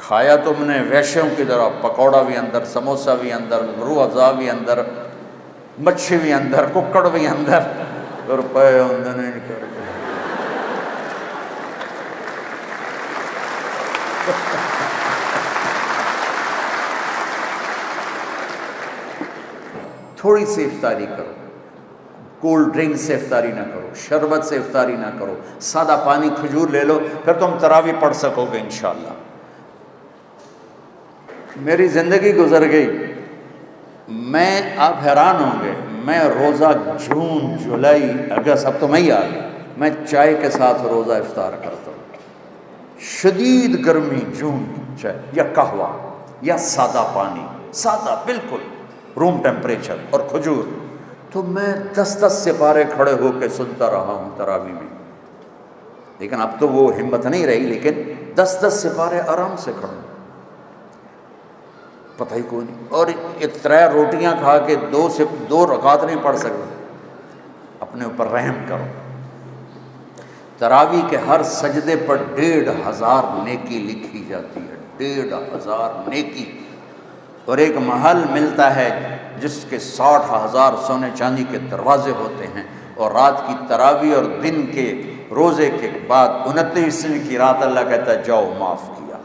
کھایا تم نے ویشیوں کی طرح، پکوڑا بھی اندر، سموسا بھی اندر، روح افزا بھی اندر، مچھی بھی اندر، ککڑ بھی اندر، روپے اندر نہیں کر تھوڑی سی افطاری کرو، کولڈ ڈرنک سے افطاری نہ کرو، شربت سے افطاری نہ کرو، سادہ پانی کھجور لے لو، پھر تم تراویح پڑھ سکو گے انشاءاللہ۔ میری زندگی گزر گئی، میں آپ حیران ہوں گے، میں روزہ جون جولائی اگست، اب تو مئی آ گئی، میں چائے کے ساتھ روزہ افطار کرتا ہوں، شدید گرمی جون چائے یا قہوہ یا سادہ پانی، سادہ بالکل روم ٹیمپریچر اور کھجور، تو میں 10 سپارے کھڑے ہو کے سنتا رہا ہوں تراویح میں، لیکن اب تو وہ ہمت نہیں رہی، لیکن 10 سپارے آرام سے کھڑے، پتہ ہی کوئی نہیں، اور 3 روٹیاں کھا کے 2 رکعت نہیں پڑھ سکتے، اپنے اوپر رحم کرو۔ تراویح کے ہر سجدے پر 1500 نیکی لکھی جاتی ہے، 1500 نیکی، اور ایک محل ملتا ہے جس کے 60,000 سونے چاندی کے دروازے ہوتے ہیں، اور رات کی تراویح اور دن کے روزے کے بعد 29ویں کی رات اللہ کہتا ہے جاؤ معاف کیا۔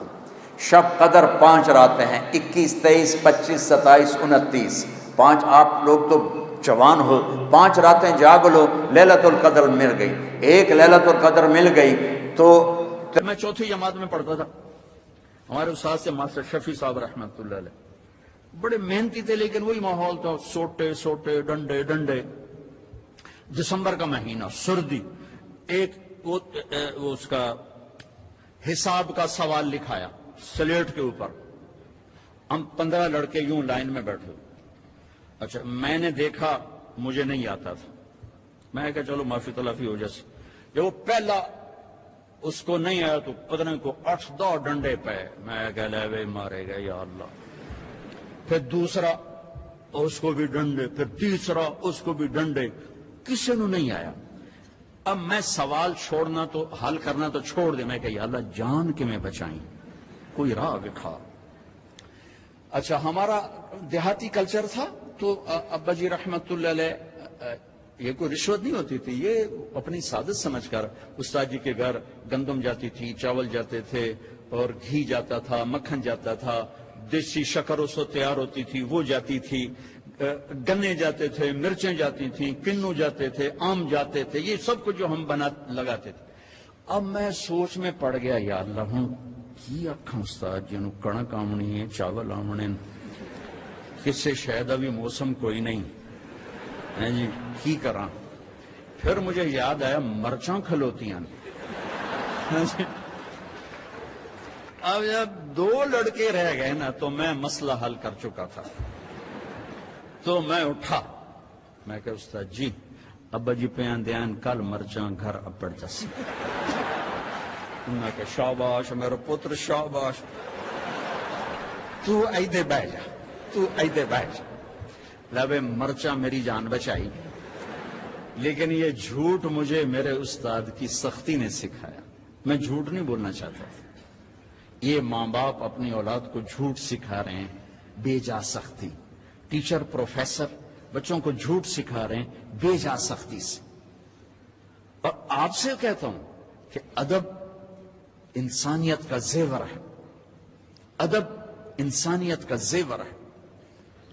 شب قدر 5 راتیں ہیں، 21، 23، 25، 27، 29، 5 آپ لوگ تو جوان ہو، 5 راتیں جاگ لو، لیلۃ القدر مل گئی، ایک لیلۃ القدر مل گئی تو میں 4تھی جماعت میں پڑھتا تھا، ہمارے استاد سے ماسٹر شفیع صاحب رحمۃ اللہ علیہ، بڑے محنتی تھے، لیکن وہی ماحول تھا، سوٹے ڈنڈے، دسمبر کا مہینہ، سردی، ایک وہ اس کا حساب کا سوال لکھایا سلیٹ کے اوپر، ہم 15 لڑکے یوں لائن میں بیٹھے، اچھا میں نے دیکھا، مجھے نہیں آتا تھا، میں کہا چلو معافی تلافی ہو جیسے، جب وہ پہلا اس کو نہیں آیا تو پتہ کو 8-10 ڈنڈے پہ، میں کہہ لے وے مارے گا یا اللہ، پھر دوسرا اس کو بھی ڈنڈے، پھر تیسرا اس کو بھی ڈنڈے، کسی نے نہیں آیا۔ اب میں سوال چھوڑنا تو حل کرنا تو چھوڑ دے، میں کہ یا اللہ جان کے میں بچائیں، کوئی راہ دکھا۔ اچھا ہمارا دیہاتی کلچر تھا تو ابا جی رحمت اللہ علیہ، یہ کوئی رشوت نہیں ہوتی تھی، یہ اپنی سعادت سمجھ کر استاد جی کے گھر گندم جاتی تھی، چاول جاتے تھے، اور گھی جاتا تھا، مکھن جاتا تھا، دیسی شکر اس کو تیار ہوتی تھی وہ جاتی تھی، گنے جاتے تھے، مرچیں جاتی تھیں، کنو جاتے تھے، آم جاتے تھے، یہ سب کچھ جو ہم لگاتے تھے۔ اب میں سوچ میں پڑ گیا، یا اللہ ہوں کی اکھاں استاد جنوں کڑک آمنی ہے، چاول آمنے، کسے شاید ابھی موسم کوئی نہیں ہے جی، کی کراں؟ پھر مجھے یاد آیا مرچاں کھلوتیاں، اب جب 2 لڑکے رہ گئے نا تو میں مسئلہ حل کر چکا تھا، تو میں اٹھا، میں کہا استاد جی ابا جی پیان دیان کل مرچاں گھر اپڑ جس، میں کہا شاباش میرا پتر شاباش، تو ایدے بیٹھ جا، تو ایدے بیٹھ جا۔ لبے مرچاں میری جان بچائی، لیکن یہ جھوٹ مجھے میرے استاد کی سختی نے سکھایا، میں جھوٹ نہیں بولنا چاہتا تھا۔ یہ ماں باپ اپنی اولاد کو جھوٹ سکھا رہے ہیں بے جا سختی، ٹیچر پروفیسر بچوں کو جھوٹ سکھا رہے ہیں بے جا سختی سے۔ اور آپ سے کہتا ہوں کہ ادب انسانیت کا زیور ہے، ادب انسانیت کا زیور ہے،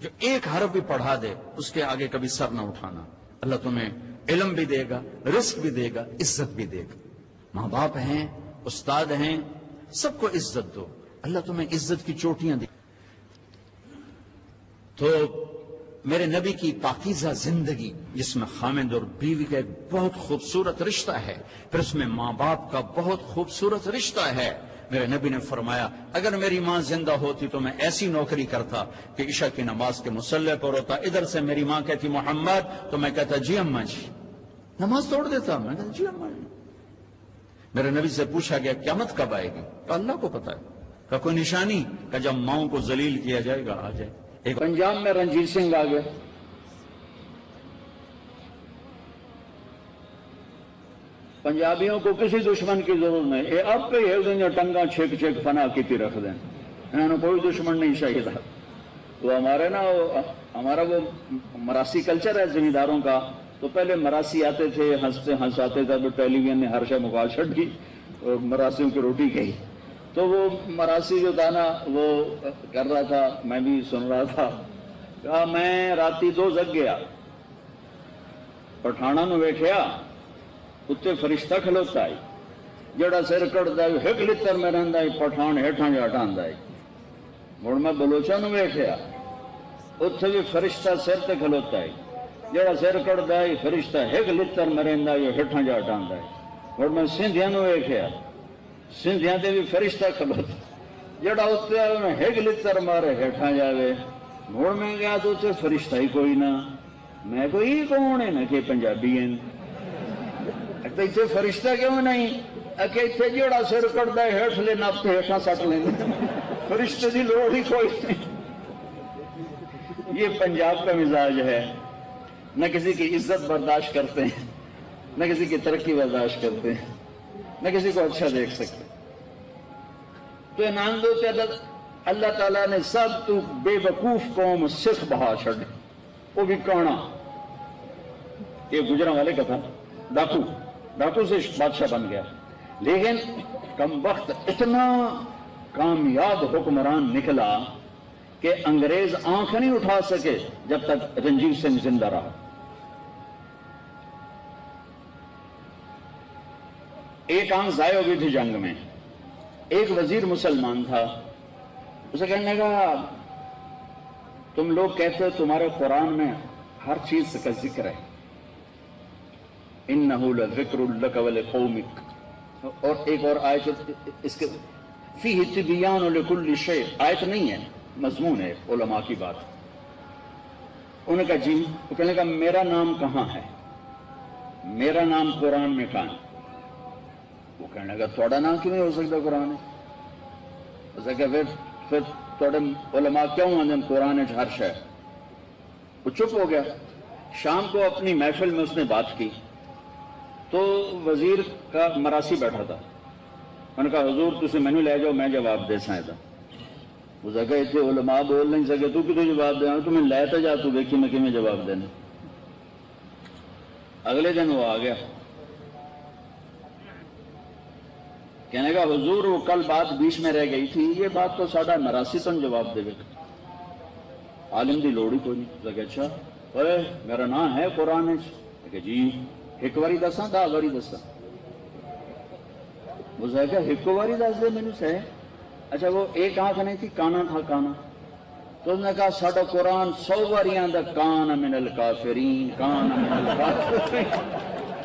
جو ایک حرف بھی پڑھا دے اس کے آگے کبھی سر نہ اٹھانا، اللہ تمہیں علم بھی دے گا، رزق بھی دے گا، عزت بھی دے گا۔ ماں باپ ہیں، استاد ہیں، سب کو عزت دو، اللہ تمہیں عزت کی چوٹیاں دے۔ تو میرے نبی کی پاکیزہ زندگی جس میں خامد اور بیوی کا ایک بہت خوبصورت رشتہ ہے، پھر اس میں ماں باپ کا بہت خوبصورت رشتہ ہے۔ میرے نبی نے فرمایا اگر میری ماں زندہ ہوتی تو میں ایسی نوکری کرتا کہ عشاء کی نماز کے مصلی پر ہوتا، ادھر سے میری ماں کہتی محمد تو میں کہتا جی اماں جی، نماز توڑ دیتا، میں کہتا جی اماں جی۔ میرے نبی سے پوچھا گیا قیامت کب آئے گی؟ تو اللہ کو پتا ہے۔ کہ کوئی نشانی؟ کہ جب ماؤں کو ذلیل کیا جائے گا آ جائے۔ ایک پنجاب میں رنجیت سنگھ آ گئے، پنجابیوں کو کسی دشمن کی ضرورت نہیں، یہ اب پہ ٹنگا چھک چھک فنا کیتی رکھ دیں، انہوں کوئی دشمن نہیں چاہیے تھا. تو ہمارے نا ہمارا وہ مراسی کلچر ہے زمینداروں کا، تو پہلے مراسی آتے تھے، ہنستے ہنساتے تھے، ٹیلی ویژن نے ہر شے مکال چھٹ کی اور مراسیوں کی روٹی کہی. تو وہ مراسی جو تھا نا وہ کر رہا تھا، میں بھی سن رہا تھا. کہا میں راتی 2 جگ گیا، پٹھانا نو ویکھیا اتنے فرشتہ کھلوتا ہے، جڑا سر کٹتا ہے ایک لتر میں رہندا ہے، پٹھان ہیٹھاں جا ہٹاندا ہے. مڑ میں بلوچاں نو ویکھیا اتنے بھی فرشتہ سر تے کھلوتا ہے، جڑا سر کٹتا ہے فرشتہ ایک لتر میں رہندا ہے، ہیٹھاں جا ہٹاندا ہے. مڑ میں سندھیاں نو ویکھیا، سندھیاں تے بھی فرشتہ کھلوتا جڑا اتنے ایک لتر مارے ہیٹھاں جاوے. مڑ میں گیا تو اتنے فرشتہ ہی کوئی نہ. میں کوئی یہ کون ہے نا کہ پنجابی ہیں، اتنے فرشتہ کیوں نہیں؟ کہ اتنے جڑا سر کٹتا ہے ہیٹھ لے نپ کے ہیٹھاں سٹ لیں، فرشتے کی لوڑ ہی کوئی نہیں. یہ پنجاب کا مزاج ہے، نہ کسی کی عزت برداشت کرتے ہیں، نہ کسی کی ترقی برداشت کرتے ہیں، نہ کسی کو اچھا دیکھ سکتے. تو انعام دو کہ اللہ تعالیٰ نے سب تو بے وقوف قوم سکھ بہا چھڑے، وہ بھی کانا. یہ گجراں والے کا تھا، ڈاکو سے بادشاہ بن گیا، لیکن کم وقت اتنا کامیاب حکمران نکلا کہ انگریز آنکھ نہیں اٹھا سکے جب تک رنجیت سنگھ زندہ رہا. ایک آنکھ ضائع ہو گئی تھی جنگ میں. ایک وزیر مسلمان تھا، اسے کہنے لگا تم لوگ کہتے ہو تمہارے قرآن میں ہر چیز کا ذکر ہے، انہو لذکر لک ولقومک، اور ایک اور آیت اس کے فیہ تبیان لکل شیء، آیت نہیں ہے مضمون ہے علماء کی بات. انہوں نے کہا جی، وہ کہنے لگا میرا نام کہاں ہے، میرا نام قرآن میں کہاں ہے؟ وہ کہنے لگا تھوڑا نام کیوں نہیں ہو سکتا قرآن ہے؟ اسے کہ پھر تھوڑے علماء کیوں آندے قرآن ہے ہر شے؟ وہ چپ ہو گیا. شام کو اپنی محفل میں اس نے بات کی تو وزیر کا مراسی بیٹھا تھا. میں نے کہا حضور تسی مینو لے جاؤ میں جواب دے سکتا. اس نے کہا اتنے علماء بول نہیں سکے تو کتوں جواب دینا، تو میں لے تو جا، تو دیکھی میں کیویں جواب دینا. اگلے دن وہ آ گیا، کہنے کا حضور وہ کل بات بیچ میں رہ گئی تھی، یہ بات تو ساڈا مراسی تن جواب دے گا، عالم دی لوڑ ہی کوئی نہیں. اس نے کہا اچھا اوے میرا نام ہے قرآن ہے؟ کہ جی ایک باری دساں 10 باری دساں؟ اس نے کہا ایک باری دس دے مینوں سے. اچھا وہ ایک آنکھ نہیں تھی، کانا تھا کانا. تو اس نے کہا ساڈا قرآن 100 باری آندا کان من الکافرین، کان من الکافرین.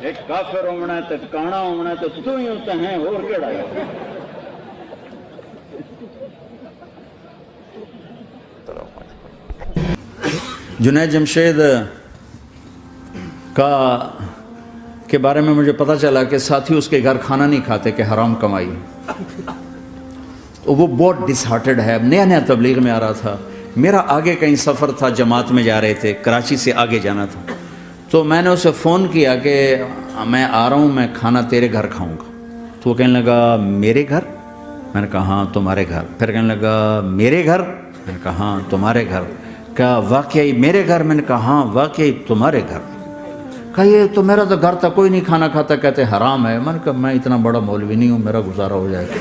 ایک کافر ہونا ہے تو کانا ہونا ہے تو ہی ہوتا ہے، اور کیڑا ہے؟ جنید جمشید کا کے بارے میں مجھے پتہ چلا کہ ساتھی اس کے گھر کھانا نہیں کھاتے کہ حرام کمائی. وہ بہت ڈس ہارٹڈ ہے، نیا نیا تبلیغ میں آ رہا تھا. میرا آگے کہیں سفر تھا، جماعت میں جا رہے تھے، کراچی سے آگے جانا تھا. تو میں نے اسے فون کیا کہ میں آ رہا ہوں، میں کھانا تیرے گھر کھاؤں گا. تو وہ کہنے لگا میرے گھر؟ میں نے کہا ہاں تمہارے گھر. پھر کہنے لگا میرے گھر؟ میں نے کہا ہاں تمہارے گھر. کہا واقعی میرے گھر؟ میں نے کہا ہاں واقعی تمہارے گھر. کہا یہ تو میرا تو گھر تھا، کوئی نہیں کھانا کھاتا، کہتے حرام ہے. میں نے کہا میں اتنا بڑا مولوی نہیں ہوں، میرا گزارا ہو جائے گا.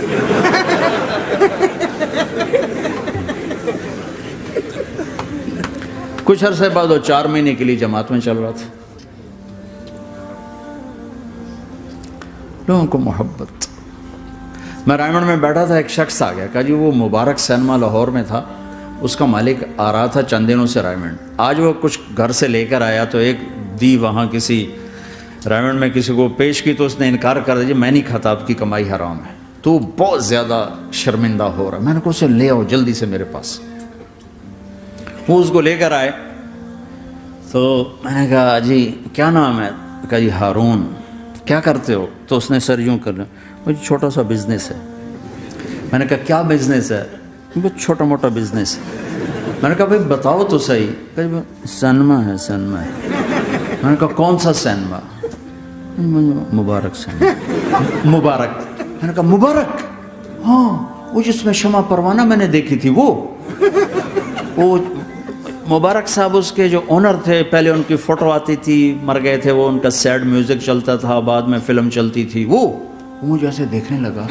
کچھ عرصے بعد وہ 4 مہینے کے لیے جماعت میں چل رہا تھا. لوگوں کو محبت. میں رائمنڈ میں بیٹھا تھا، ایک شخص آ گیا، کہا جی وہ مبارک سینما لاہور میں تھا، اس کا مالک آ رہا تھا چند دنوں سے رائمنڈ. آج وہ کچھ گھر سے لے کر آیا تو ایک دی وہاں کسی رائمنڈ میں کسی کو پیش کی تو اس نے انکار کر دیا، میں نہیں کھاتا، آپ کی کمائی حرام ہے. تو بہت زیادہ شرمندہ ہو رہا. میں نے کہا اسے لے آؤ جلدی سے میرے پاس. وہ اس کو لے کر آئے تو میں نے کہا جی کیا نام ہے؟ کہا جی ہارون. کیا کرتے ہو؟ تو اس نے سر یوں کر لیا، مجھے چھوٹا سا بزنس ہے. میں نے کہا کیا بزنس ہے؟ بہت چھوٹا موٹا بزنس ہے. میں نے کہا بھائی بتاؤ تو صحیح. کہ سینما ہے. سینما ہے. میں نے کہا کون سا سینما؟ مبارک سینما. مبارک. میں نے کہا مبارک؟ ہاں وہ جس میں شمع پروانہ میں نے دیکھی تھی وہ مبارک صاحب اس کے جو اونر تھے، پہلے ان کی فوٹو آتی تھی، مر گئے تھے وہ، ان کا سیڈ میوزک چلتا تھا، بعد میں فلم چلتی تھی، وہ مجھے ایسے دیکھنے لگا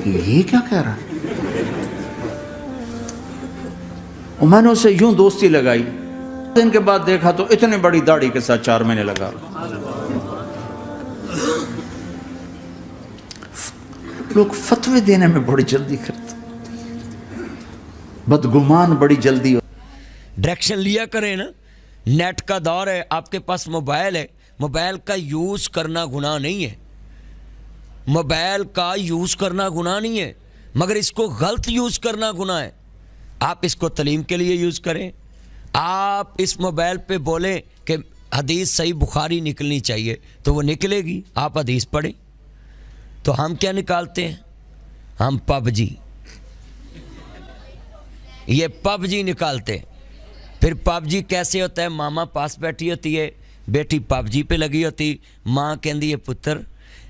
کہ یہ کیا کہہ رہا ہے، اور میں نے اسے یوں دوستی لگائی، دن کے بعد دیکھا تو اتنے بڑی داڑھی کے ساتھ 4 مہینے لگا۔ لوگ فتوے دینے میں بڑی جلدی کرتے، بدگمان بڑی جلدی۔ ڈائریکشن لیا کریں نا، نیٹ کا دور ہے، آپ کے پاس موبائل ہے، موبائل کا یوز کرنا گناہ نہیں ہے، موبائل کا یوز کرنا گناہ نہیں ہے، مگر اس کو غلط یوز کرنا گناہ ہے۔ آپ اس کو تعلیم کے لیے یوز کریں، آپ اس موبائل پہ بولیں کہ حدیث صحیح بخاری نکلنی چاہیے تو وہ نکلے گی، آپ حدیث پڑھیں۔ تو ہم کیا نکالتے ہیں؟ ہم پب جی، یہ پب جی نکالتے ہیں۔ پھر پب جی کیسے ہوتا ہے؟ ماما پاس بیٹھی ہوتی ہے، بیٹی پب جی پہ لگی ہوتی، ماں کہندی ہے پتر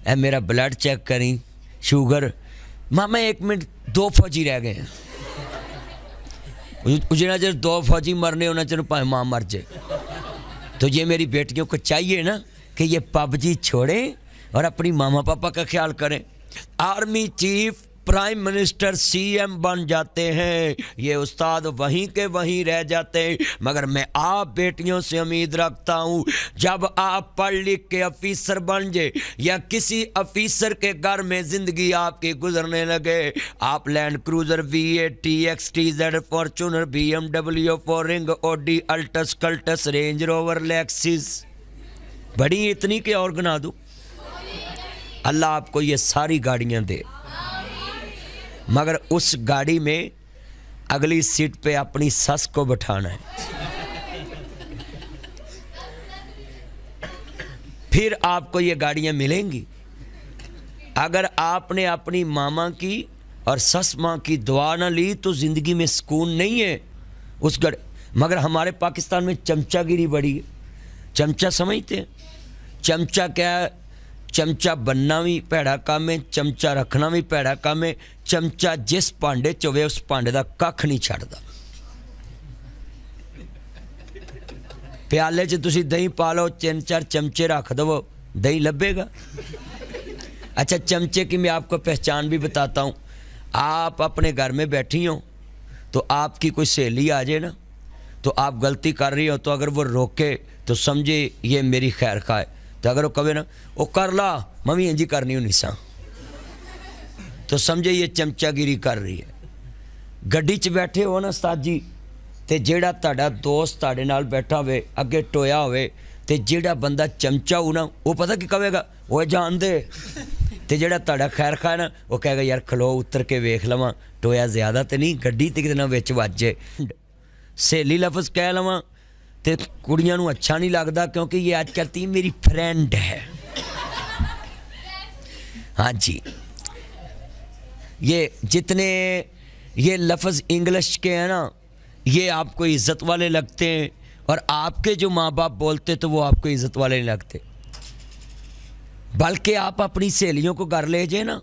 اے میرا بلڈ چیک کریں، شوگر، ماما 1 منٹ 2 فوجی رہ گئے ہیں، جنہیں چر 2 فوجی مرنے انہیں چر پائے ماں مر جائے۔ تو یہ میری بیٹیوں کو چاہیے نا کہ یہ پب جی چھوڑیں اور اپنی ماما پاپا کا خیال کریں۔ Army chief, prime minister, C M بن جاتے ہیں، یہ استاد وہیں کے وہیں رہ جاتے ہیں، مگر میں آپ بیٹیوں سے امید رکھتا ہوں جب آپ پڑھ لکھ کے افیسر بن جائے یا کسی افیسر کے گھر میں زندگی آپ کی گزرنے لگے، آپ Land Cruiser V8 TXTZ Fortuner BMW فورنگ Audi Altis Cultus Range Rover Lexus بڑی اتنی کہ اور گنا دوں، اللہ آپ کو یہ ساری گاڑیاں دے، مگر اس گاڑی میں اگلی سیٹ پہ اپنی سس کو بٹھانا ہے۔ پھر آپ کو یہ گاڑیاں ملیں گی۔ اگر آپ نے اپنی ماما کی اور سس ماں کی دعا نہ لی تو زندگی میں سکون نہیں ہے اس مگر ہمارے پاکستان میں چمچہ گیری بڑی ہے۔ چمچہ سمجھتے ہیں؟ چمچہ کیا ہے؟ چمچہ بننا بھی پیڑا کام ہے، چمچہ رکھنا بھی پیڑا کام ہے۔ چمچہ جس پانڈے چوے اس پانڈے دا ککھ نہیں چھڑدا۔ پیالے چ تسی دہی پا لو، 3-4 چمچے رکھ دو، دہی لبے گا؟ اچھا چمچے کی میں آپ کو پہچان بھی بتاتا ہوں۔ آپ اپنے گھر میں بیٹھی ہوں تو آپ کی کوئی سہیلی آ جائے نا تو آپ غلطی کر رہی ہو تو اگر وہ روکے تو سمجھے یہ میری خیر خواہ ہے، تو اگر وہ کہے نا وہ کر لا میں بھی انجی کرنی ہونی سا تو سمجھے یہ چمچہ گیری کر رہی ہے۔ گڈی چ بیٹھے ہو نا استاد جی تے جیڑا تہاڈا دوست تہاڈے نال بیٹھا ہوئے اگے ٹویا ہوئے تے جیڑا بندہ چمچہ ہو نا وہ پتہ کی کہے گا، وہ جان دے، تے جیڑا تہاڈا خیر خواہ نا وہ کہے گا یار کھلو اتر کے ویکھ لواں ٹویا زیادہ تے نہیں، گڈی تے کتنا وچ وجے۔ سہیلی لفظ کہہ لواں تے کڑیاں نو اچھا نہیں لگتا کیونکہ یہ آج کہتی میری فرینڈ ہے۔ ہاں جی، یہ جتنے یہ لفظ انگلش کے ہیں نا یہ آپ کو عزت والے لگتے ہیں، اور آپ کے جو ماں باپ بولتے تو وہ آپ کو عزت والے نہیں لگتے۔ بلکہ آپ اپنی سہیلیوں کو گھر لے جائیں نا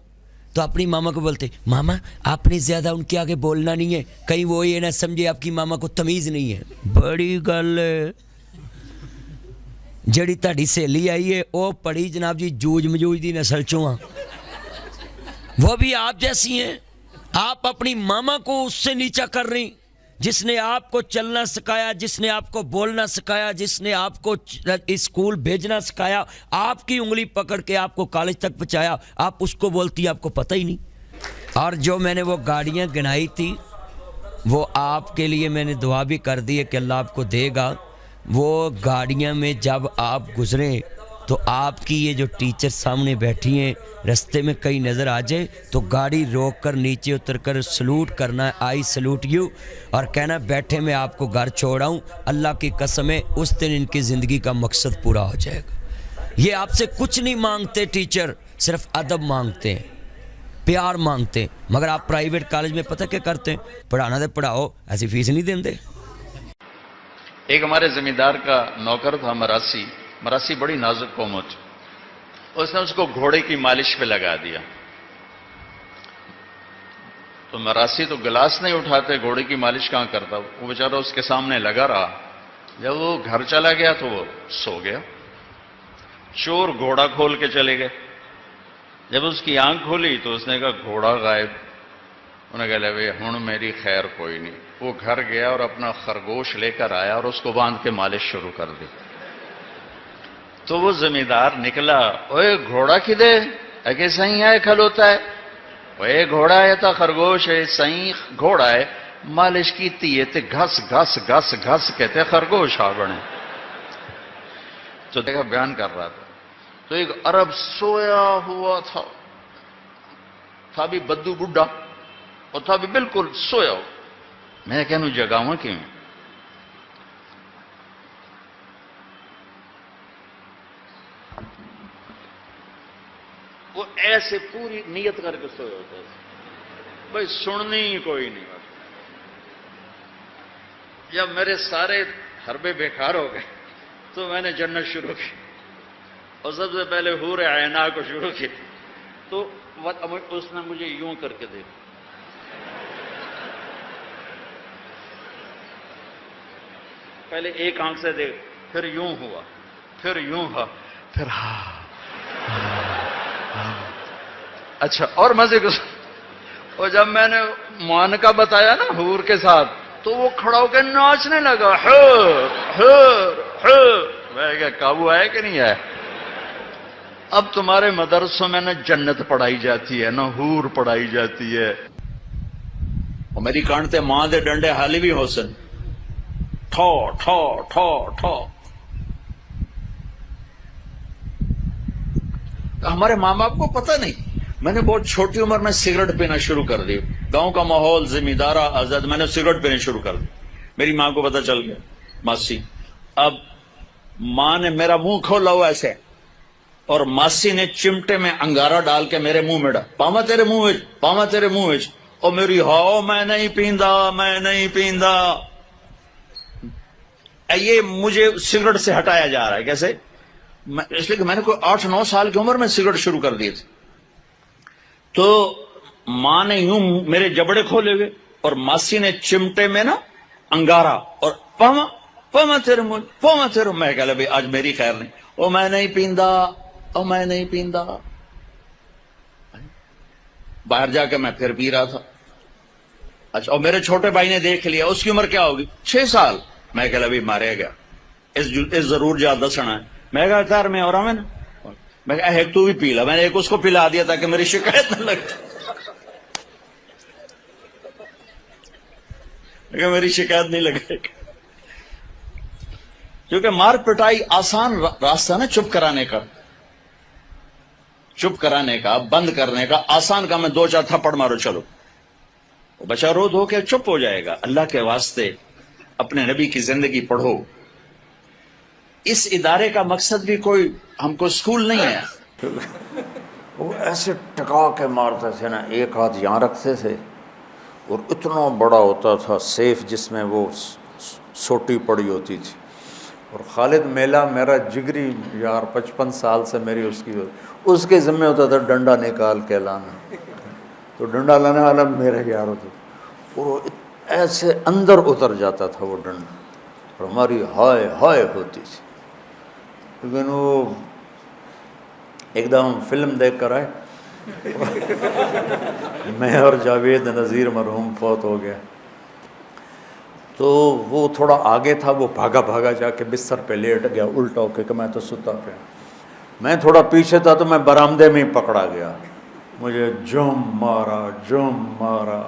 تو اپنی ماما کو بولتے ماما آپ نے زیادہ ان کے آگے بولنا نہیں ہے، کہیں وہ یہ نہ سمجھے آپ کی ماما کو تمیز نہیں ہے۔ بڑی گل ہے، جڑی تہاڈی سہیلی آئی ہے وہ پڑھی جناب جی جوج مجوج دی نسل چوں ہاں، وہ بھی آپ جیسی ہیں۔ آپ اپنی ماما کو اس سے نیچا کر رہی جس نے آپ کو چلنا سکھایا، جس نے آپ کو بولنا سکھایا، جس نے آپ کو اسکول بھیجنا سکھایا، آپ کی انگلی پکڑ کے آپ کو کالج تک پہنچایا، آپ اس کو بولتی آپ کو پتہ ہی نہیں۔ اور جو میں نے وہ گاڑیاں گنائی تھی وہ آپ کے لیے میں نے دعا بھی کر دی ہے کہ اللہ آپ کو دے گا۔ وہ گاڑیاں میں جب آپ گزریں تو آپ کی یہ جو ٹیچر سامنے بیٹھی ہیں رستے میں کہیں نظر آ جائے تو گاڑی روک کر نیچے اتر کر سلوٹ کرنا ہے، آئی سلوٹ یو، اور کہنا بیٹھے میں آپ کو گھر چھوڑا ہوں، اللہ کی قسم ہے اس دن ان کی زندگی کا مقصد پورا ہو جائے گا۔ یہ آپ سے کچھ نہیں مانگتے ٹیچر، صرف ادب مانگتے ہیں، پیار مانگتے ہیں، مگر آپ پرائیویٹ کالج میں پتہ کیا کرتے ہیں؟ پڑھانا دے پڑھاؤ، ایسی فیس نہیں دیں دے۔ ایک ہمارے زمیندار کا نوکر تھا مراسی بڑی نازک قوم ہوتی، اس نے اس کو گھوڑے کی مالش پہ لگا دیا۔ تو مراسی تو گلاس نہیں اٹھاتے، گھوڑے کی مالش کہاں کرتا، وہ بیچارہ اس کے سامنے لگا رہا. جب وہ گھر چلا گیا تو وہ سو گیا. چور گھوڑا کھول کے چلے گئے. جب اس کی آنکھ کھولی تو اس نے کہا گھوڑا غائب. انہوں نے کہا بھائی ہوں میری خیر کوئی نہیں. وہ گھر گیا اور اپنا خرگوش لے کر آیا اور اس کو باندھ کے مالش شروع کر دی. تو وہ زمیندار نکلا، اوے گھوڑا کدے اگے سہی آئے کھلوتا ہے، اوے گھوڑا ہے تا خرگوش ہے، سہی گھوڑا ہے مالش کیتی ہے تے گھس گھس گھس گھس کہتے خرگوش آ بنے. تو دیکھا بیان کر رہا تھا، تو ایک عرب سویا ہوا تھا بھی بدو بڈھا اور تھا بھی بالکل سویا ہو. میں کہنوں جگاواں کیوں؟ وہ ایسے پوری نیت کر کے سویا ہوتا ہے بھائی سننی ہی کوئی نہیں. جب میرے سارے حربے بیکار ہو گئے تو میں نے جنت شروع کی اور سب سے پہلے حور عینا کو شروع کی. تو اس نے مجھے یوں کر کے دیکھا، پہلے ایک آنکھ سے دیکھ، پھر یوں ہوا، پھر یوں ہوا، پھر اچھا اور مزے کو. اور جب میں نے معانقہ بتایا نا حور کے ساتھ تو وہ کھڑا ہو کے ناچنے لگا. میں کہا قابو آیا کہ نہیں آیا؟ اب تمہارے مدرسوں میں نہ جنت پڑھائی جاتی ہے نہ حور پڑھائی جاتی ہے. اور میری کانٹتے ماں دے ڈنڈے حالی بھی حسن ٹھو ٹھو ٹھو ٹھو. ہمارے ماں باپ کو پتہ نہیں. میں نے بہت چھوٹی عمر میں سگریٹ پینا شروع کر دی. گاؤں کا ماحول زمیندارہ آزاد، میں نے سگریٹ پینا شروع کر دی. میری ماں کو پتہ چل گیا، ماسی. اب ماں نے میرا منہ کھولا ہوا ایسے اور ماسی نے چمٹے میں انگارہ ڈال کے میرے منہ میں ڈال، پاما تیرے منہ وچ، پاما تیرے منہ وچ. اور میری ہاؤ میں نہیں پیندا، میں نہیں پیندا. یہ مجھے سگریٹ سے ہٹایا جا رہا ہے. کیسے؟ اس لیے کہ میں نے کوئی 8-9 سال کی عمر میں سگریٹ شروع کر دی تھی. تو ماں نے یوں میرے جبڑے کھولے ہوئے اور ماسی نے چمٹے میں نا انگارا اور پاما پاما تیرے منہ، پاما تیرے. میں کہہ لیا بھائی آج میری خیر نہیں. او میں نہیں پیندا، او میں نہیں پیندا. باہر جا کے میں پھر پی رہا تھا. اچھا اور میرے چھوٹے بھائی نے دیکھ لیا. اس کی عمر کیا ہوگی؟ 6 سال. میں کہہ لیا بھائی مارے گیا، اس ضرور جا دسنا ہے. میں کہا تار میں اور ہمیں نا، میں کہا ایک تو بھی پی لا. میں نے ایک اس کو پلا دیا تاکہ میری شکایت نہ لگتی، کہ میری شکایت نہیں لگے. کیونکہ مار پٹائی آسان راستہ نا چپ کرانے کا، چپ کرانے کا، بند کرنے کا آسان کا. میں 2-4 تھپڑ مارو چلو، بچہ رو دھو کے چپ ہو جائے گا. اللہ کے واسطے اپنے نبی کی زندگی پڑھو. اس ادارے کا مقصد بھی کوئی ہم کو اسکول نہیں ہے. وہ ایسے ٹکا کے مارتے تھے نا، ایک ہاتھ یہاں رکھتے تھے اور اتنا بڑا ہوتا تھا سیف جس میں وہ سوٹی پڑی ہوتی تھی. اور خالد میلہ میرا جگری یار 55 سال سے میری اس کے ذمہ ہوتا تھا ڈنڈا نکال کے لانا. تو ڈنڈا لانے والا میرا یار ہوتا اور وہ ایسے اندر اتر جاتا تھا وہ ڈنڈا اور ہماری ہائے ہائے ہوتی تھی. لیکن وہ ایک دم فلم دیکھ کر آئے میں اور جاوید نذیر مرحوم فوت ہو گیا. تو وہ تھوڑا آگے تھا، وہ بھاگا بھاگا جا کے بستر پہ لیٹ گیا الٹا ہو کے کہ میں تو ستا پیا. میں تھوڑا پیچھے تھا تو میں برآمدے میں ہی پکڑا گیا. مجھے جم مارا.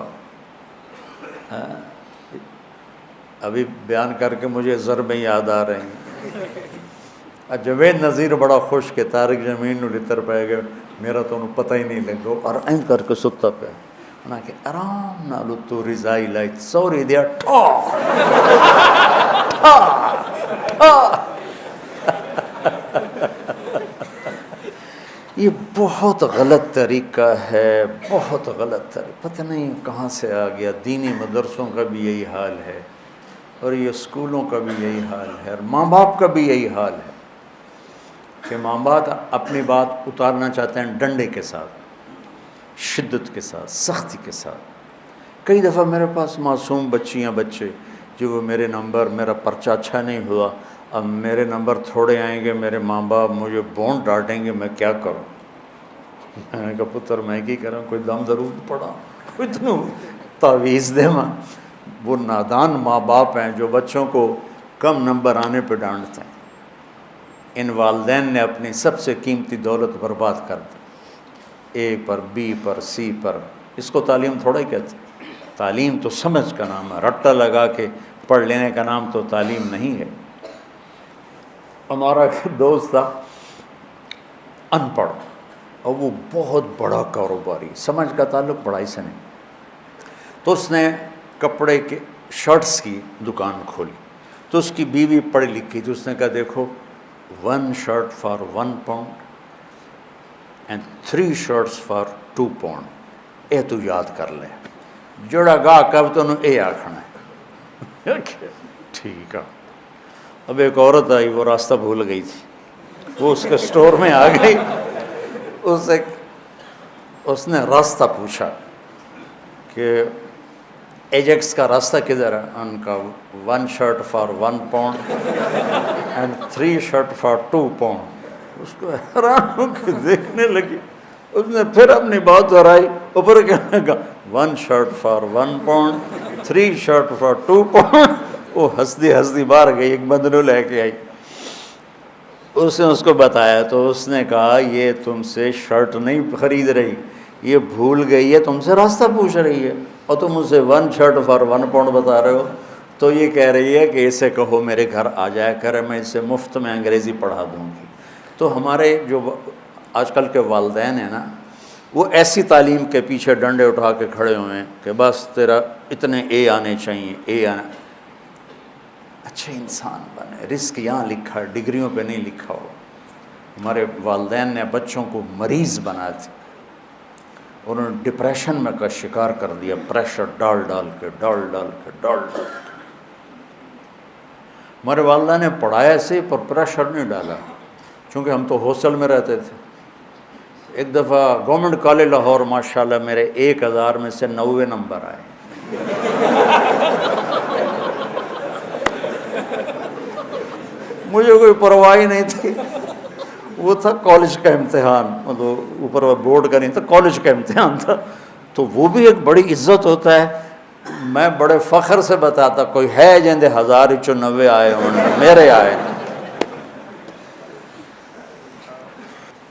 ابھی بیان کر کے مجھے ضربیں یاد آ رہی ہیں. جاوید نذیر بڑا خوش کہ طارق زمین نو لتر پہ گئے، میرا تو انہوں پتہ ہی نہیں لگا. اور این کر کے ستا پہ انہاں کہ آرام نالو تو رضائی لائت سوری دیا ٹھا یہ بہت غلط طریقہ ہے، بہت غلط طریقہ. پتہ نہیں کہاں سے آ گیا. دینی مدرسوں کا بھی یہی حال ہے اور یہ اسکولوں کا بھی یہی حال ہے اور ماں باپ کا بھی یہی حال ہے کہ ماں باپ اپنی بات اتارنا چاہتے ہیں ڈنڈے کے ساتھ، شدت کے ساتھ، سختی کے ساتھ. کئی دفعہ میرے پاس معصوم بچیاں بچے جو وہ میرے نمبر، میرا پرچہ اچھا نہیں ہوا، اب میرے نمبر تھوڑے آئیں گے، میرے ماں باپ مجھے بون ڈانٹیں گے، میں کیا کروں؟ میں نے کہا پتر میں کی کروں، کوئی دم درود پڑا، اتنوں تعویذ دے ماں۔ وہ نادان ماں باپ ہیں جو بچوں کو کم نمبر آنے پہ ڈانٹتے ہیں۔ ان والدین نے اپنی سب سے قیمتی دولت برباد کر دی، اے پر، بی پر، سی پر۔ اس کو تعلیم تھوڑا ہی کہتے ہیں۔ تعلیم تو سمجھ کا نام ہے، رٹا لگا کے پڑھ لینے کا نام تو تعلیم نہیں ہے۔ ہمارا دوست تھا ان پڑھ، اور وہ بہت بڑا کاروباری، سمجھ کا تعلق پڑھائی سے نہیں۔ تو اس نے کپڑے کے شرٹس کی دکان کھولی، تو اس کی بیوی پڑھی لکھی تھی، اس نے کہا دیکھو 1 shirt for 1 pound and 3 shirts for 2 pound، اے تو یاد کر لے، جڑا گاہ کب تو اے آکھنا ہے۔ ٹھیک ہے۔ اب ایک عورت آئی، وہ راستہ بھول گئی تھی، وہ اس کے سٹور میں آ گئی، اس نے راستہ پوچھا کہ ایجیکس کا راستہ کدھر ہے؟ ان کا 1 shirt for 1 pound and 3 shirt for 2 pound۔ اس کو حیران ہو کے دیکھنے لگی، اس نے پھر اپنی بات دہرائی، اوپر کہنے لگا 1 shirt for 1 pound 3 shirt for 2 pound۔ وہ ہنستی باہر گئی، ایک بندلو لے کے آئی، اس نے اس کو بتایا، تو اس نے کہا یہ تم سے شرٹ نہیں خرید رہی، یہ بھول گئی ہے، تم سے راستہ پوچھ رہی ہے، اور تم اسے 1 shirt for 1 pound بتا رہے ہو۔ تو یہ کہہ رہی ہے کہ اسے کہو میرے گھر آ جایا کرے، میں اسے مفت میں انگریزی پڑھا دوں گی۔ تو ہمارے جو آج کل کے والدین ہیں نا، وہ ایسی تعلیم کے پیچھے ڈنڈے اٹھا کے کھڑے ہوئے ہیں کہ بس تیرا اتنے اے آنے چاہیے، اے آنا۔ اچھے انسان بنے، رزق یہاں لکھا ہے، ڈگریوں پہ نہیں لکھا ہو۔ ہمارے والدین نے بچوں کو مریض بنا تھے، انہوں نے ڈپریشن میں کا شکار کر دیا، پریشر ڈال کے۔ ہمارے والدہ نے پڑھایا سے پر پریشر نہیں ڈالا، چونکہ ہم تو ہاسٹل میں رہتے تھے۔ ایک دفعہ گورنمنٹ کالج لاہور ماشاءاللہ میرے 1000 میں سے 90 نمبر آئے۔ مجھے کوئی پرواہ ہی نہیں تھی، وہ تھا کالج کا امتحان، مطلب اوپر بورڈ کا نہیں تھا، کالج کا امتحان تھا، تو وہ بھی ایک بڑی عزت ہوتا ہے۔ میں بڑے فخر سے بتاتا، کوئی ہے جن دے 1090 آئے ہوں، میرے آئے۔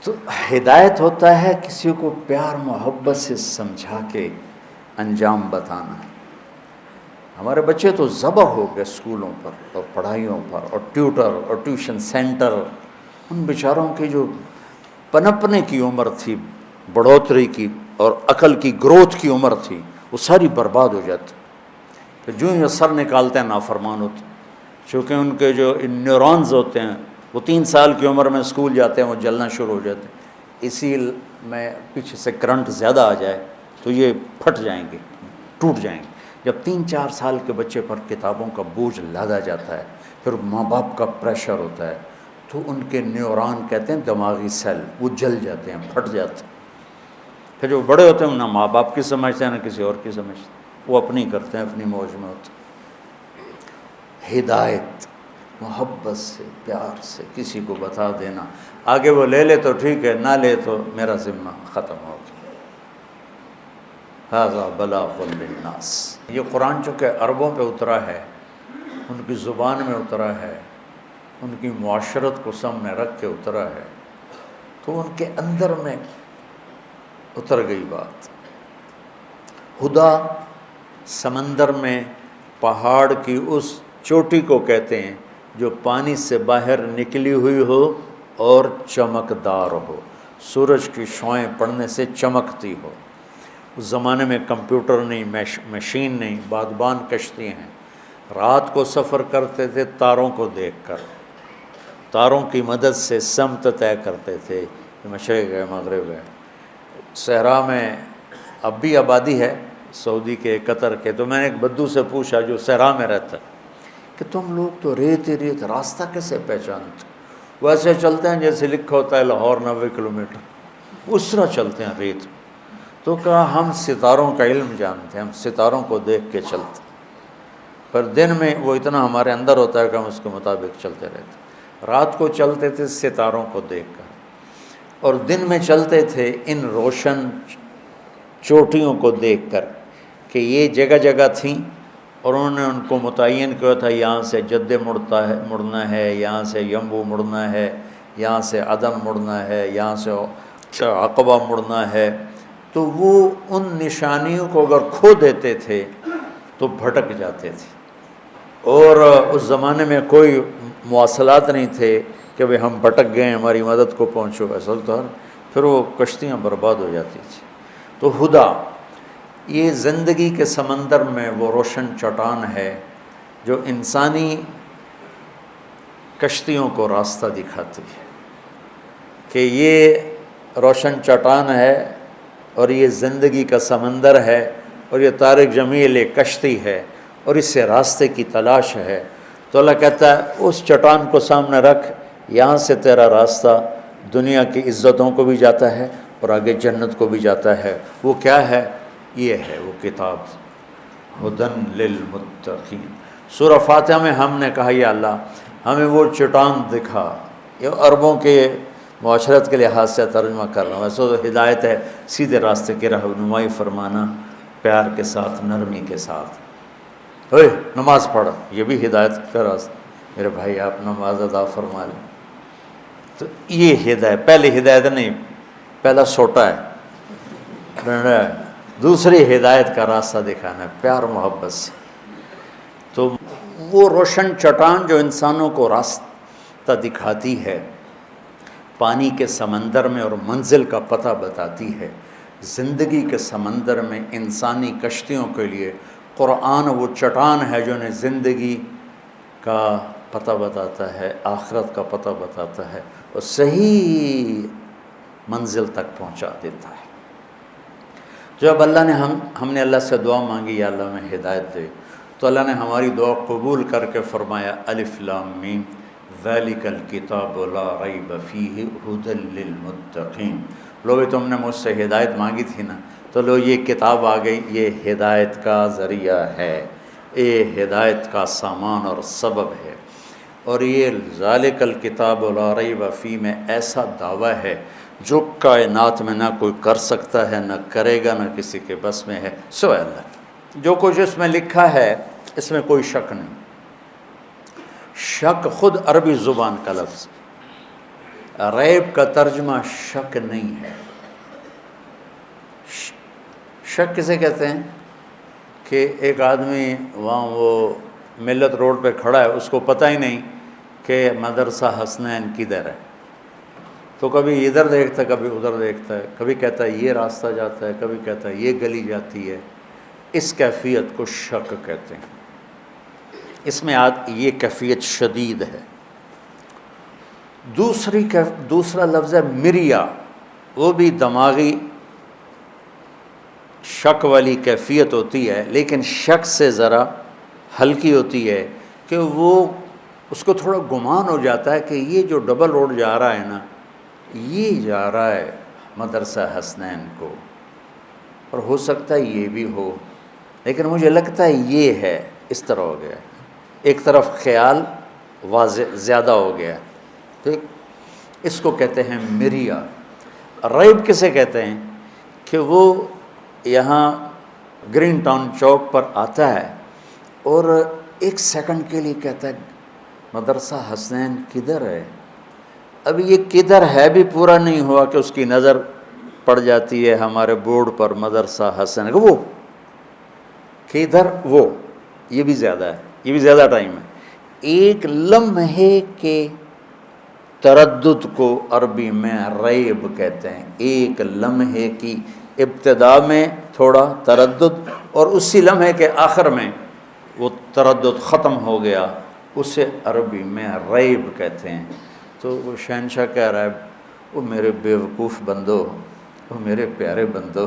تو ہدایت ہوتا ہے کسی کو پیار محبت سے سمجھا کے انجام بتانا۔ ہمارے بچے تو ذبح ہو گئے اسکولوں پر اور پڑھائیوں پر اور ٹیوٹر اور ٹیوشن سینٹر، ان بیچاروں کی جو پنپنے کی عمر تھی، بڑھوتری کی اور عقل کی گروتھ کی عمر تھی، وہ ساری برباد ہو جاتی۔ پھر جو ہی سر نکالتے ہیں نافرمان ہوتے، چونکہ ان کے جو نیورونز ہوتے ہیں وہ 3 سال کی عمر میں اسکول جاتے ہیں، وہ جلنا شروع ہو جاتے ہیں۔ اسی میں پیچھے سے کرنٹ زیادہ آ جائے تو یہ پھٹ جائیں گے، ٹوٹ جائیں گے۔ جب 3-4 سال کے بچے پر کتابوں کا بوجھ لادا جاتا ہے، پھر ماں باپ کا پریشر ہوتا ہے، تو ان کے نیورون کہتے ہیں دماغی سیل، وہ جل جاتے ہیں، پھٹ جاتے ہیں۔ پھر جو بڑے ہوتے ہیں نہ ماں باپ کی سمجھتے ہیں نہ کسی اور کی سمجھتے ہیں، وہ اپنی کرتے ہیں، اپنی موج میں ہوتے ہیں۔ ہدایت محبت سے، پیار سے کسی کو بتا دینا، آگے وہ لے لے تو ٹھیک ہے، نہ لے تو میرا ذمہ ختم ہو گیا۔ ھذا بلاغ للناس۔ یہ قرآن چونکہ عربوں پہ اترا ہے، ان کی زبان میں اترا ہے، ان کی معاشرت کو سامنے رکھ کے اترا ہے، تو ان کے اندر میں اتر گئی بات۔ ہدا سمندر میں پہاڑ کی اس چوٹی کو کہتے ہیں جو پانی سے باہر نکلی ہوئی ہو اور چمکدار ہو، سورج کی شعاعیں پڑنے سے چمکتی ہو۔ اس زمانے میں کمپیوٹر نہیں، مشین نہیں، بادبان کشتی ہیں، رات کو سفر کرتے تھے تاروں کو دیکھ کر، تاروں کی مدد سے سمت طے کرتے تھے، مشرق ہے مغرب ہے۔ صحرا میں اب بھی آبادی ہے سعودی کے، قطر کے، تو میں نے ایک بدو سے پوچھا جو صحرا میں رہتا ہے کہ تم لوگ تو ریت ہی ریت، راستہ کیسے پہچانتے؟ ویسے چلتے ہیں جیسے لکھا ہوتا ہے لاہور 90 کلومیٹر، اس طرح چلتے ہیں ریت۔ تو کہا ہم ستاروں کا علم جانتے ہیں، ہم ستاروں کو دیکھ کے چلتے، پر دن میں وہ اتنا ہمارے اندر ہوتا ہے کہ ہم اس کے مطابق چلتے رہتے، رات کو چلتے تھے ستاروں کو دیکھ کر، اور دن میں چلتے تھے ان روشن چوٹیوں کو دیکھ کر کہ یہ جگہ جگہ تھیں، اور انہوں نے ان کو متعین کیا تھا یہاں سے جدے مڑنا ہے، یہاں سے یمبو مڑنا ہے، یہاں سے عدن مڑنا ہے، یہاں سے عقبہ مڑنا ہے۔ تو وہ ان نشانیوں کو اگر کھو دیتے تھے تو بھٹک جاتے تھے، اور اس زمانے میں کوئی مواصلات نہیں تھے کہ بھئی ہم بھٹک گئے ہماری مدد کو پہنچو، ایسا تو پھر وہ کشتیاں برباد ہو جاتی تھیں۔ تو ہدا یہ زندگی کے سمندر میں وہ روشن چٹان ہے جو انسانی کشتیوں کو راستہ دکھاتی ہے کہ یہ روشن چٹان ہے اور یہ زندگی کا سمندر ہے، اور یہ طارق جمیل ایک کشتی ہے اور اس سے راستے کی تلاش ہے۔ تو اللہ کہتا ہے اس چٹان کو سامنے رکھ، یہاں سے تیرا راستہ دنیا کی عزتوں کو بھی جاتا ہے اور آگے جنت کو بھی جاتا ہے۔ وہ کیا ہے؟ یہ ہے وہ کتاب، ہدن للمتقین۔ سورہ فاتحہ میں ہم نے کہا یا اللہ ہمیں وہ چٹان دکھا، یہ عربوں کے معاشرت کے لحاظ سے ترجمہ کر رہا ہوں، ویسے تو ہدایت ہے سیدھے راستے کی رہنمائی فرمانا، پیار کے ساتھ، نرمی کے ساتھ۔ اوے نماز پڑھ، یہ بھی ہدایت کا راستہ، میرے بھائی آپ نماز ادا فرما لیں۔ تو یہ ہدایت، پہلی ہدایت نہیں، پہلا سوٹا ہے، دوسری ہدایت کا راستہ دکھانا ہے پیار محبت سے۔ تو وہ روشن چٹان جو انسانوں کو راستہ دکھاتی ہے، پانی کے سمندر میں اور منزل کا پتہ بتاتی ہے، زندگی کے سمندر میں انسانی کشتیوں کے لیے قرآن وہ چٹان ہے جو انہیں زندگی کا پتہ بتاتا ہے، آخرت کا پتہ بتاتا ہے اور صحیح منزل تک پہنچا دیتا ہے۔ جب اللہ نے ہم نے اللہ سے دعا مانگی یا اللہ میں ہدایت دے، تو اللہ نے ہماری دعا قبول کر کے فرمایا الف لام میم ذالک الکتاب لا ریب فیہ ھدی للمتقین۔ لوگ تم نے مجھ سے ہدایت مانگی تھی نا، تو لو یہ کتاب آ گئی، یہ ہدایت کا ذریعہ ہے، یہ ہدایت کا سامان اور سبب ہے، اور یہ ذالک الکتاب لا ریب فیہ میں ایسا دعویٰ ہے جو کائنات میں نہ کوئی کر سکتا ہے، نہ کرے گا، نہ کسی کے بس میں ہے سوائے اللہ کے۔ جو کچھ اس میں لکھا ہے اس میں کوئی شک نہیں، شک خود عربی زبان کا لفظ، ریب کا ترجمہ شک نہیں ہے۔ شک کسے کہتے ہیں کہ ایک آدمی وہاں وہ ملت روڈ پہ کھڑا ہے، اس کو پتہ ہی نہیں کہ مدرسہ حسنین کدھر ہے، تو کبھی ادھر دیکھتا ہے کبھی ادھر دیکھتا ہے، کبھی کہتا ہے یہ راستہ جاتا ہے، کبھی کہتا ہے یہ گلی جاتی ہے۔ اس کیفیت کو شک کہتے ہیں، اس میں یہ کیفیت شدید ہے۔ دوسرا لفظ ہے مریا، وہ بھی دماغی شک والی کیفیت ہوتی ہے، لیکن شک سے ذرا ہلکی ہوتی ہے کہ وہ اس کو تھوڑا گمان ہو جاتا ہے کہ یہ جو ڈبل روڈ جا رہا ہے نا، یہ جا رہا ہے مدرسہ حسنین کو، اور ہو سکتا ہے یہ بھی ہو، لیکن مجھے لگتا ہے یہ ہے، اس طرح ہو گیا، ایک طرف خیال واضح زیادہ ہو گیا، ٹھیک۔ اس کو کہتے ہیں مریا۔ ریب کسے کہتے ہیں کہ وہ یہاں گرین ٹاؤن چوک پر آتا ہے اور ایک سیکنڈ کے لیے کہتا ہے مدرسہ حسنین کدھر ہے؟ اب یہ کدھر ہے بھی پورا نہیں ہوا کہ اس کی نظر پڑ جاتی ہے ہمارے بورڈ پر مدرسہ حسنین، وہ کدھر، وہ یہ بھی زیادہ ہے، یہ بھی زیادہ ٹائم ہے۔ ایک لمحے کے تردد کو عربی میں ریب کہتے ہیں، ایک لمحے کی ابتدا میں تھوڑا تردد اور اسی لمحے کے آخر میں وہ تردد ختم ہو گیا، اسے عربی میں ریب کہتے ہیں۔ تو وہ شہنشاہ کہہ رہا ہے وہ میرے بیوقوف بندو، وہ میرے پیارے بندو،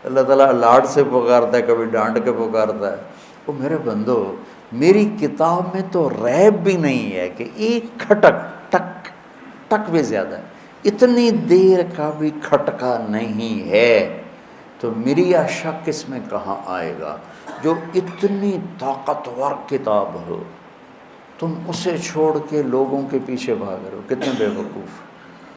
اللہ تعالیٰ لاڈ سے پکارتا ہے، کبھی ڈانٹ کے پکارتا ہے، وہ میرے بندو میری کتاب میں تو ریب بھی نہیں ہے کہ ایک کھٹک ٹک ٹک بھی زیادہ ہے، اتنی دیر کا بھی کھٹکا نہیں ہے تو میرا شک اس میں کہاں آئے گا؟ جو اتنی طاقتور کتاب ہو تم اسے چھوڑ کے لوگوں کے پیچھے بھاگ رہے ہو، کتنے بے وقوف۔